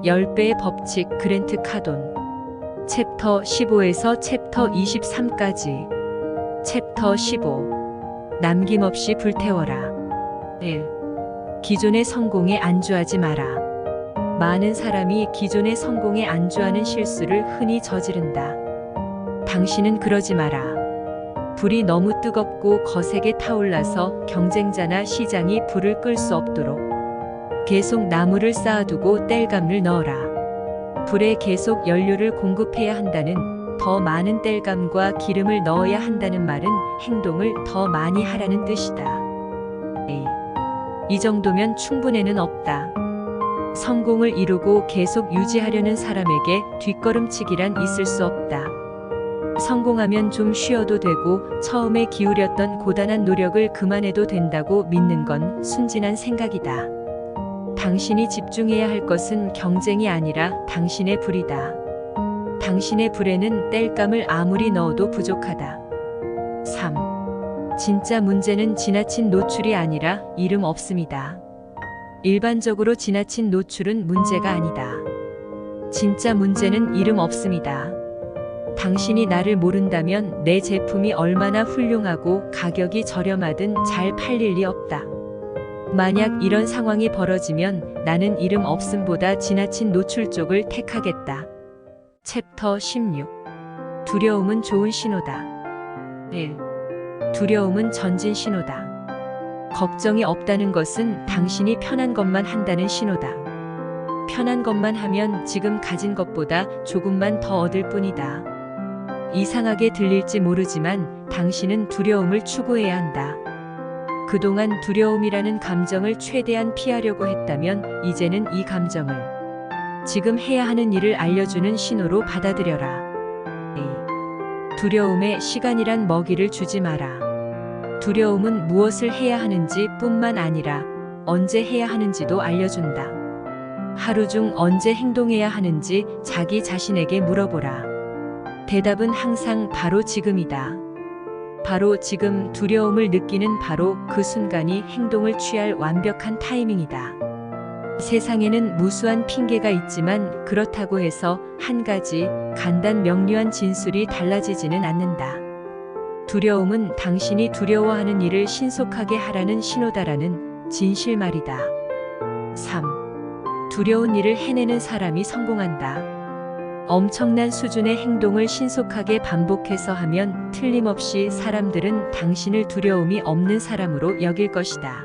10배의 법칙 그랜트 카돈. 챕터 15에서 챕터 23까지. 챕터 15. 남김없이 불태워라. 1. 기존의 성공에 안주하지 마라. 많은 사람이 기존의 성공에 안주하는 실수를 흔히 저지른다. 당신은 그러지 마라. 불이 너무 뜨겁고 거세게 타올라서 경쟁자나 시장이 불을 끌 수 없도록 계속 나무를 쌓아두고 땔감을 넣어라. 불에 계속 연료를 공급해야 한다는, 더 많은 땔감과 기름을 넣어야 한다는 말은 행동을 더 많이 하라는 뜻이다. 이 정도면 충분해는 없다. 성공을 이루고 계속 유지하려는 사람에게 뒷걸음치기란 있을 수 없다. 성공하면 좀 쉬어도 되고 처음에 기울였던 고단한 노력을 그만해도 된다고 믿는 건 순진한 생각이다. 당신이 집중해야 할 것은 경쟁이 아니라 당신의 불이다. 당신의 불에는 땔감을 아무리 넣어도 부족하다. 3. 진짜 문제는 지나친 노출이 아니라 이름 없음이다. 일반적으로 지나친 노출은 문제가 아니다. 진짜 문제는 이름 없음이다. 당신이 나를 모른다면 내 제품이 얼마나 훌륭하고 가격이 저렴하든 잘 팔릴 리 없다. 만약 이런 상황이 벌어지면 나는 이름 없음보다 지나친 노출 쪽을 택하겠다. 챕터 16. 두려움은 좋은 신호다. 1. 두려움은 전진 신호다. 걱정이 없다는 것은 당신이 편한 것만 한다는 신호다. 편한 것만 하면 지금 가진 것보다 조금만 더 얻을 뿐이다. 이상하게 들릴지 모르지만 당신은 두려움을 추구해야 한다. 그동안 두려움이라는 감정을 최대한 피하려고 했다면 이제는 이 감정을 지금 해야 하는 일을 알려주는 신호로 받아들여라. 두려움에 시간이란 먹이를 주지 마라. 두려움은 무엇을 해야 하는지 뿐만 아니라 언제 해야 하는지도 알려준다. 하루 중 언제 행동해야 하는지 자기 자신에게 물어보라. 대답은 항상 바로 지금이다. 바로 지금 두려움을 느끼는 바로 그 순간이 행동을 취할 완벽한 타이밍이다. 세상에는 무수한 핑계가 있지만 그렇다고 해서 한 가지 간단 명료한 진술이 달라지지는 않는다. 두려움은 당신이 두려워하는 일을 신속하게 하라는 신호다라는 진실말이다. 3. 두려운 일을 해내는 사람이 성공한다. 엄청난 수준의 행동을 신속하게 반복해서 하면 틀림없이 사람들은 당신을 두려움이 없는 사람으로 여길 것이다.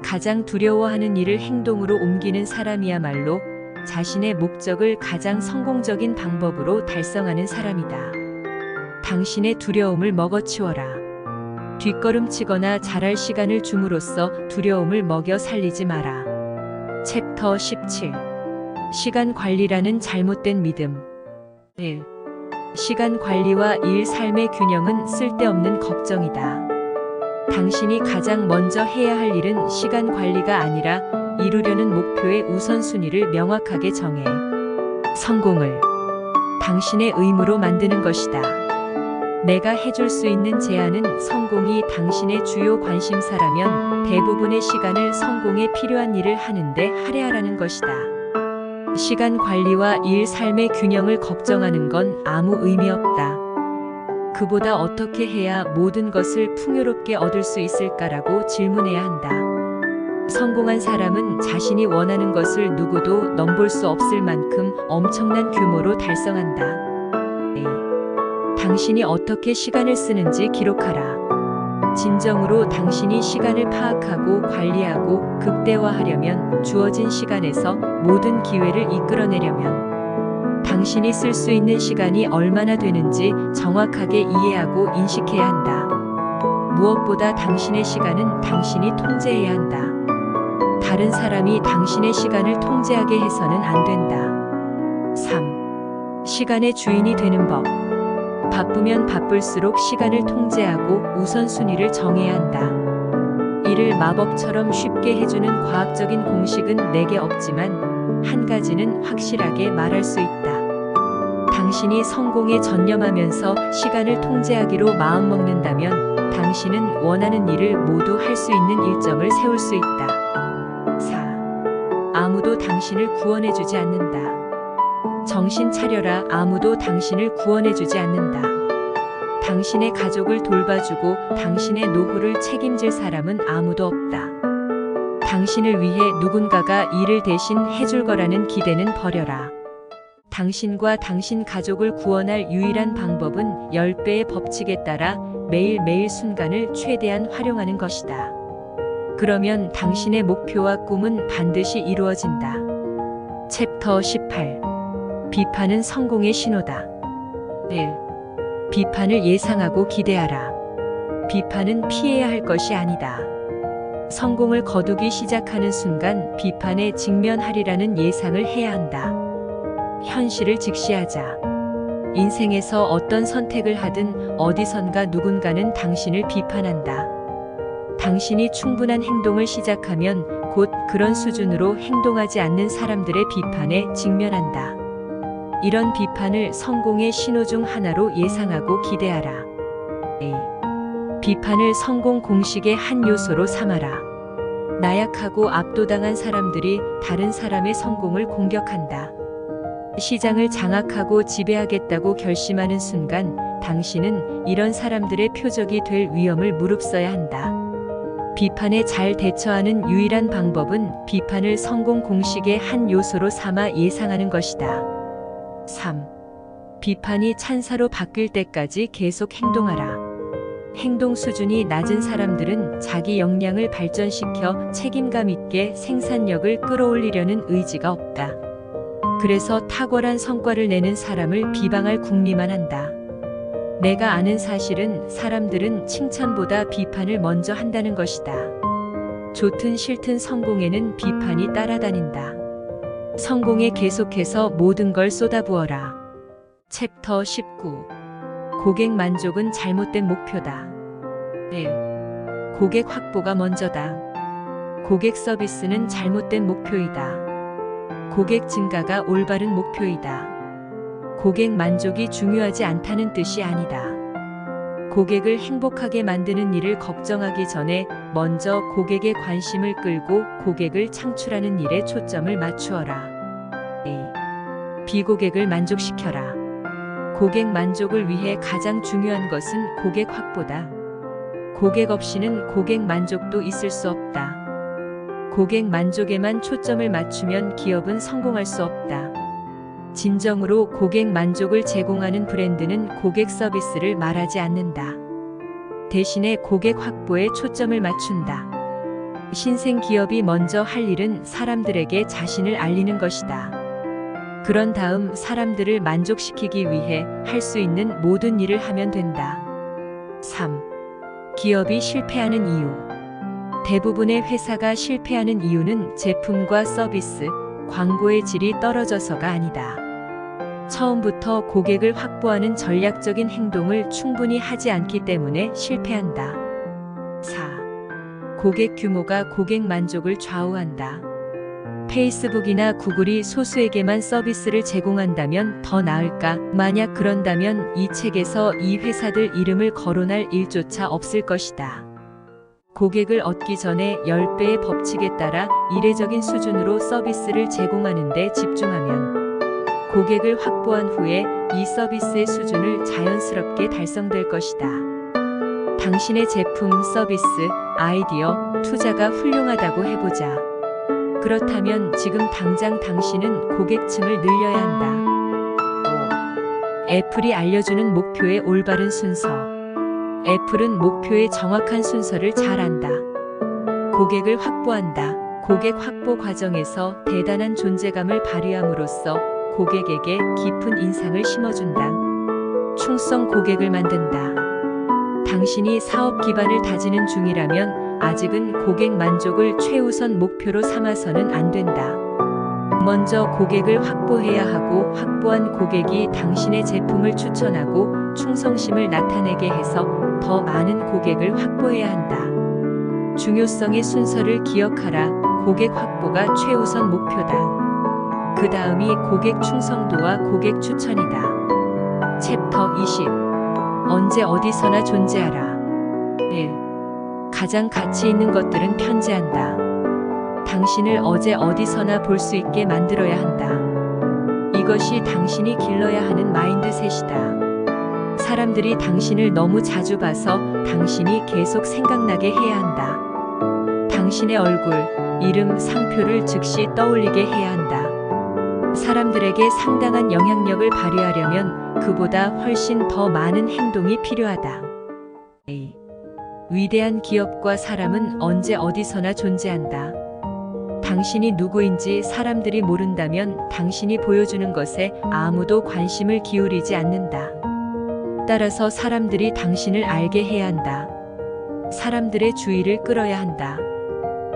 가장 두려워하는 일을 행동으로 옮기는 사람이야말로 자신의 목적을 가장 성공적인 방법으로 달성하는 사람이다. 당신의 두려움을 먹어치워라. 뒷걸음치거나 잘할 시간을 줌으로써 두려움을 먹여 살리지 마라. 챕터 17. 시간 관리라는 잘못된 믿음. 1. 시간 관리와 일 삶의 균형은 쓸데없는 걱정이다. 당신이 가장 먼저 해야 할 일은 시간 관리가 아니라 이루려는 목표의 우선순위를 명확하게 정해 성공을 당신의 의무로 만드는 것이다. 내가 해줄 수 있는 제안은 성공이 당신의 주요 관심사라면 대부분의 시간을 성공에 필요한 일을 하는데 할애하라는 것이다. 시간 관리와 일 삶의 균형을 걱정하는 건 아무 의미 없다. 그보다 어떻게 해야 모든 것을 풍요롭게 얻을 수 있을까라고 질문해야 한다. 성공한 사람은 자신이 원하는 것을 누구도 넘볼 수 없을 만큼 엄청난 규모로 달성한다. 당신이 어떻게 시간을 쓰는지 기록하라. 진정으로 당신이 시간을 파악하고 관리하고 극대화하려면 주어진 시간에서 모든 기회를 이끌어내려면 당신이 쓸 수 있는 시간이 얼마나 되는지 정확하게 이해하고 인식해야 한다. 무엇보다 당신의 시간은 당신이 통제해야 한다. 다른 사람이 당신의 시간을 통제하게 해서는 안 된다. 3. 시간의 주인이 되는 법. 바쁘면 바쁠수록 시간을 통제하고 우선순위를 정해야 한다. 이를 마법처럼 쉽게 해주는 과학적인 공식은 내게 없지만 한 가지는 확실하게 말할 수 있다. 당신이 성공에 전념하면서 시간을 통제하기로 마음먹는다면 당신은 원하는 일을 모두 할 수 있는 일정을 세울 수 있다. 4. 아무도 당신을 구원해주지 않는다. 정신 차려라. 아무도 당신을 구원해주지 않는다. 당신의 가족을 돌봐주고 당신의 노후를 책임질 사람은 아무도 없다. 당신을 위해 누군가가 일을 대신 해줄 거라는 기대는 버려라. 당신과 당신 가족을 구원할 유일한 방법은 10배의 법칙에 따라 매일매일 순간을 최대한 활용하는 것이다. 그러면 당신의 목표와 꿈은 반드시 이루어진다. 챕터 18. 비판은 성공의 신호다. 1. 비판을 예상하고 기대하라. 비판은 피해야 할 것이 아니다. 성공을 거두기 시작하는 순간 비판에 직면하리라는 예상을 해야 한다. 현실을 직시하자. 인생에서 어떤 선택을 하든 어디선가 누군가는 당신을 비판한다. 당신이 충분한 행동을 시작하면 곧 그런 수준으로 행동하지 않는 사람들의 비판에 직면한다. 이런 비판을 성공의 신호 중 하나로 예상하고 기대하라. A. 비판을 성공 공식의 한 요소로 삼아라. 나약하고 압도당한 사람들이 다른 사람의 성공을 공격한다. 시장을 장악하고 지배하겠다고 결심하는 순간 당신은 이런 사람들의 표적이 될 위험을 무릅써야 한다. 비판에 잘 대처하는 유일한 방법은 비판을 성공 공식의 한 요소로 삼아 예상하는 것이다. 3. 비판이 찬사로 바뀔 때까지 계속 행동하라. 행동 수준이 낮은 사람들은 자기 역량을 발전시켜 책임감 있게 생산력을 끌어올리려는 의지가 없다. 그래서 탁월한 성과를 내는 사람을 비방할 궁리만 한다. 내가 아는 사실은 사람들은 칭찬보다 비판을 먼저 한다는 것이다. 좋든 싫든 성공에는 비판이 따라다닌다. 성공에 계속해서 모든 걸 쏟아부어라. 챕터 19. 고객 만족은 잘못된 목표다. 1. 고객 확보가 먼저다. 고객 서비스는 잘못된 목표이다. 고객 증가가 올바른 목표이다. 고객 만족이 중요하지 않다는 뜻이 아니다. 고객을 행복하게 만드는 일을 걱정하기 전에 먼저 고객의 관심을 끌고 고객을 창출하는 일에 초점을 맞추어라. A. 비고객을 만족시켜라. 고객 만족을 위해 가장 중요한 것은 고객 확보다. 고객 없이는 고객 만족도 있을 수 없다. 고객 만족에만 초점을 맞추면 기업은 성공할 수 없다. 진정으로 고객 만족을 제공하는 브랜드는 고객 서비스를 말하지 않는다. 대신에 고객 확보에 초점을 맞춘다. 신생 기업이 먼저 할 일은 사람들에게 자신을 알리는 것이다. 그런 다음 사람들을 만족시키기 위해 할 수 있는 모든 일을 하면 된다. 3. 기업이 실패하는 이유. 대부분의 회사가 실패하는 이유는 제품과 서비스, 광고의 질이 떨어져서가 아니다. 처음부터 고객을 확보하는 전략적인 행동을 충분히 하지 않기 때문에 실패한다. 4. 고객 규모가 고객 만족을 좌우한다. 페이스북이나 구글이 소수에게만 서비스를 제공한다면 더 나을까? 만약 그런다면 이 책에서 이 회사들 이름을 거론할 일조차 없을 것이다. 고객을 얻기 전에 10배의 법칙에 따라 이례적인 수준으로 서비스를 제공하는 데 집중하면 고객을 확보한 후에 이 서비스의 수준을 자연스럽게 달성될 것이다. 당신의 제품, 서비스, 아이디어, 투자가 훌륭하다고 해보자. 그렇다면 지금 당장 당신은 고객층을 늘려야 한다. 5. 애플이 알려주는 목표의 올바른 순서. 애플은 목표의 정확한 순서를 잘 안다. 고객을 확보한다. 고객 확보 과정에서 대단한 존재감을 발휘함으로써 고객에게 깊은 인상을 심어준다. 충성 고객을 만든다. 당신이 사업 기반을 다지는 중이라면 아직은 고객 만족을 최우선 목표로 삼아서는 안 된다. 먼저 고객을 확보해야 하고 확보한 고객이 당신의 제품을 추천하고 충성심을 나타내게 해서 더 많은 고객을 확보해야 한다. 중요성의 순서를 기억하라. 고객 확보가 최우선 목표다. 그 다음이 고객 충성도와 고객 추천이다. 챕터 20. 언제 어디서나 존재하라. 1. 가장 가치 있는 것들은 편재한다. 당신을 어제 어디서나 볼 수 있게 만들어야 한다. 이것이 당신이 길러야 하는 마인드셋이다. 사람들이 당신을 너무 자주 봐서 당신이 계속 생각나게 해야 한다. 당신의 얼굴, 이름, 상표를 즉시 떠올리게 해야 한다. 사람들에게 상당한 영향력을 발휘하려면 그보다 훨씬 더 많은 행동이 필요하다. A. 위대한 기업과 사람은 언제 어디서나 존재한다. 당신이 누구인지 사람들이 모른다면 당신이 보여주는 것에 아무도 관심을 기울이지 않는다. 따라서 사람들이 당신을 알게 해야 한다. 사람들의 주의를 끌어야 한다.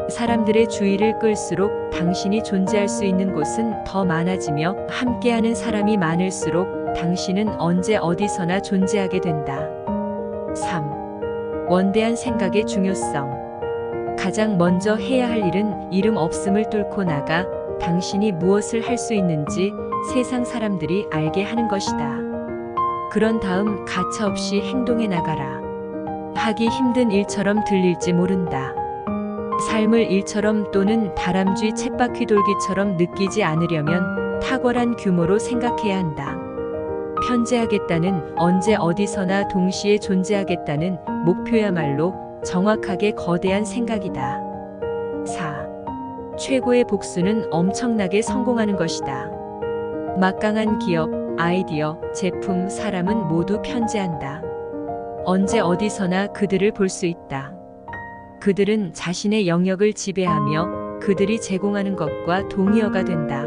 사람들의 주의를 끌수록 당신이 존재할 수 있는 곳은 더 많아지며 함께하는 사람이 많을수록 당신은 언제 어디서나 존재하게 된다. 3. 원대한 생각의 중요성. 가장 먼저 해야 할 일은 이름 없음을 뚫고 나가 당신이 무엇을 할 수 있는지 세상 사람들이 알게 하는 것이다. 그런 다음 가차없이 행동해 나가라. 하기 힘든 일처럼 들릴지 모른다. 삶을 일처럼 또는 다람쥐 쳇바퀴 돌기처럼 느끼지 않으려면 탁월한 규모로 생각해야 한다. 편재하겠다는, 언제 어디서나 동시에 존재하겠다는 목표야말로 정확하게 거대한 생각이다. 4. 최고의 복수는 엄청나게 성공하는 것이다. 막강한 기업, 아이디어, 제품, 사람은 모두 편재한다. 언제 어디서나 그들을 볼 수 있다. 그들은 자신의 영역을 지배하며 그들이 제공하는 것과 동의어가 된다.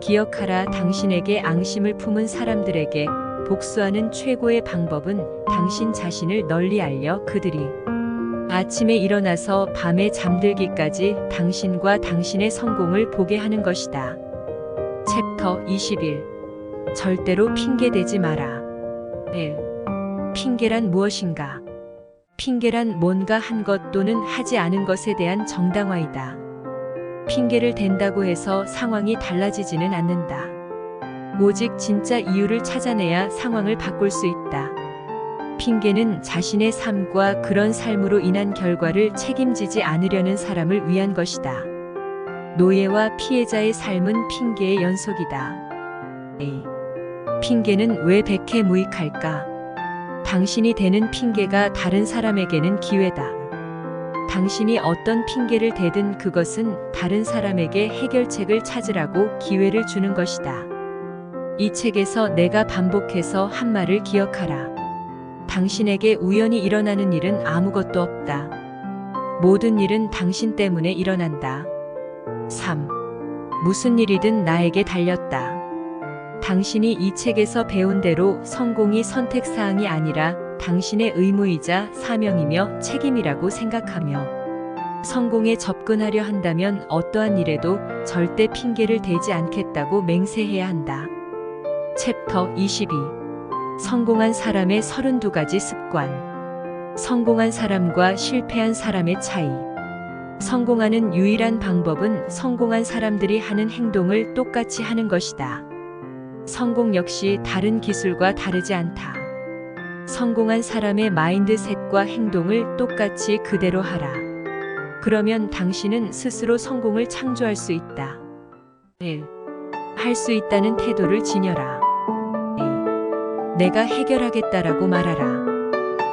기억하라, 당신에게 앙심을 품은 사람들에게 복수하는 최고의 방법은 당신 자신을 널리 알려 그들이 아침에 일어나서 밤에 잠들기까지 당신과 당신의 성공을 보게 하는 것이다. 챕터 21. 절대로 핑계대지 마라. 1. 핑계란 무엇인가? 핑계란 뭔가 한 것 또는 하지 않은 것에 대한 정당화이다. 핑계를 댄다고 해서 상황이 달라지지는 않는다. 오직 진짜 이유를 찾아내야 상황을 바꿀 수 있다. 핑계는 자신의 삶과 그런 삶으로 인한 결과를 책임지지 않으려는 사람을 위한 것이다. 노예와 피해자의 삶은 핑계의 연속이다. A. 핑계는 왜 백해무익할까? 당신이 대는 핑계가 다른 사람에게는 기회다. 당신이 어떤 핑계를 대든 그것은 다른 사람에게 해결책을 찾으라고 기회를 주는 것이다. 이 책에서 내가 반복해서 한 말을 기억하라. 당신에게 우연히 일어나는 일은 아무것도 없다. 모든 일은 당신 때문에 일어난다. 3. 무슨 일이든 나에게 달렸다. 당신이 이 책에서 배운 대로 성공이 선택사항이 아니라 당신의 의무이자 사명이며 책임이라고 생각하며 성공에 접근하려 한다면 어떠한 일에도 절대 핑계를 대지 않겠다고 맹세해야 한다. 챕터 22. 성공한 사람의 32가지 습관. 성공한 사람과 실패한 사람의 차이. 성공하는 유일한 방법은 성공한 사람들이 하는 행동을 똑같이 하는 것이다. 성공 역시 다른 기술과 다르지 않다. 성공한 사람의 마인드셋과 행동을 똑같이 그대로 하라. 그러면 당신은 스스로 성공을 창조할 수 있다. 1. 할 수 있다는 태도를 지녀라. 2. 내가 해결하겠다라고 말하라.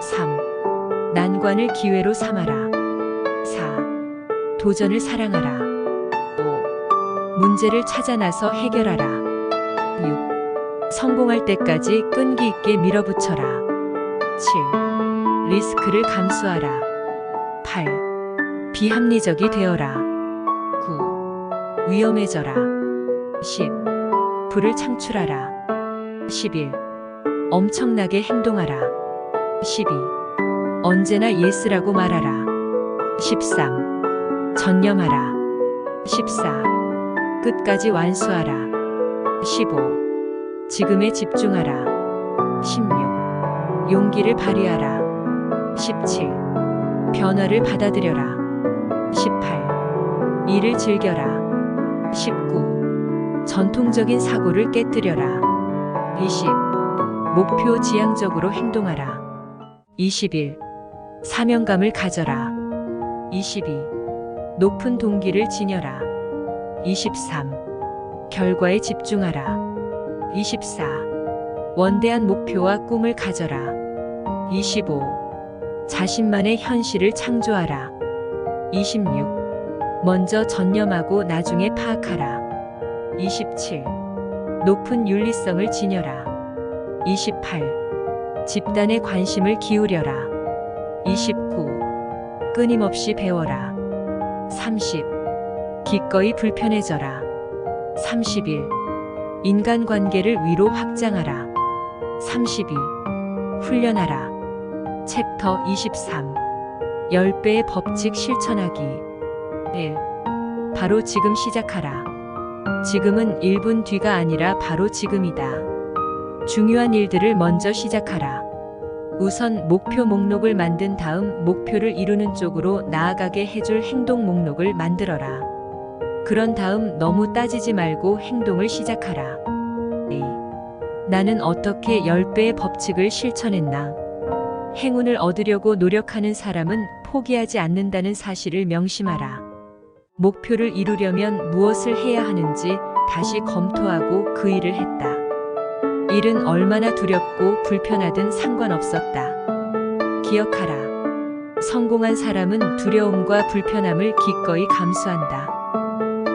3. 난관을 기회로 삼아라. 4. 도전을 사랑하라. 5. 문제를 찾아 나서 해결하라. 6. 성공할 때까지 끈기 있게 밀어붙여라. 7. 리스크를 감수하라. 8. 비합리적이 되어라. 9. 위험해져라. 10. 불을 창출하라. 11. 엄청나게 행동하라. 12. 언제나 예스라고 말하라. 13. 전념하라. 14. 끝까지 완수하라. 15. 지금에 집중하라. 16. 용기를 발휘하라. 17. 변화를 받아들여라. 18. 일을 즐겨라. 19. 전통적인 사고를 깨뜨려라. 20. 목표 지향적으로 행동하라. 21. 사명감을 가져라. 22. 높은 동기를 지녀라. 23. 결과에 집중하라. 24. 원대한 목표와 꿈을 가져라. 25. 자신만의 현실을 창조하라. 26. 먼저 전념하고 나중에 파악하라. 27. 높은 윤리성을 지녀라. 28. 집단에 관심을 기울여라. 29. 끊임없이 배워라. 30. 기꺼이 불편해져라. 31. 인간관계를 위로 확장하라. 32. 훈련하라. 챕터 23. 10배의 법칙 실천하기. 1. 바로 지금 시작하라. 지금은 1분 뒤가 아니라 바로 지금이다. 중요한 일들을 먼저 시작하라. 우선 목표 목록을 만든 다음 목표를 이루는 쪽으로 나아가게 해줄 행동 목록을 만들어라. 그런 다음 너무 따지지 말고 행동을 시작하라. A. 나는 어떻게 10배의 법칙을 실천했나? 행운을 얻으려고 노력하는 사람은 포기하지 않는다는 사실을 명심하라. 목표를 이루려면 무엇을 해야 하는지 다시 검토하고 그 일을 했다. 일은 얼마나 두렵고 불편하든 상관없었다. 기억하라. 성공한 사람은 두려움과 불편함을 기꺼이 감수한다.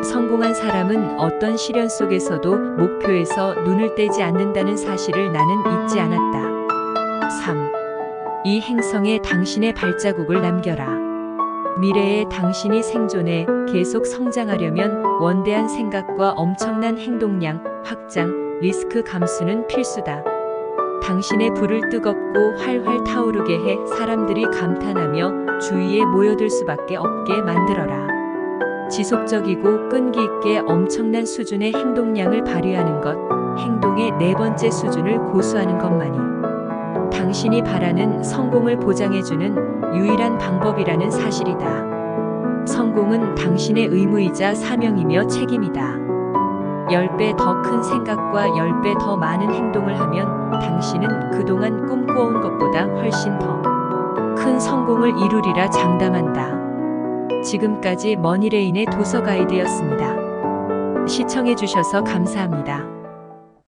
성공한 사람은 어떤 시련 속에서도 목표에서 눈을 떼지 않는다는 사실을 나는 잊지 않았다. 3. 이 행성에 당신의 발자국을 남겨라. 미래에 당신이 생존해 계속 성장하려면 원대한 생각과 엄청난 행동량 확장, 리스크 감수는 필수다. 당신의 불을 뜨겁고 활활 타오르게 해 사람들이 감탄하며 주위에 모여들 수밖에 없게 만들어라. 지속적이고 끈기 있게 엄청난 수준의 행동량을 발휘하는 것, 행동의 4번째 수준을 고수하는 것만이 당신이 바라는 성공을 보장해주는 유일한 방법이라는 사실이다. 성공은 당신의 의무이자 사명이며 책임이다. 10배 더 큰 생각과 10배 더 많은 행동을 하면 당신은 그동안 꿈꿔온 것보다 훨씬 더 큰 성공을 이루리라 장담한다. 지금까지 머니레인의 도서 가이드였습니다. 시청해주셔서 감사합니다.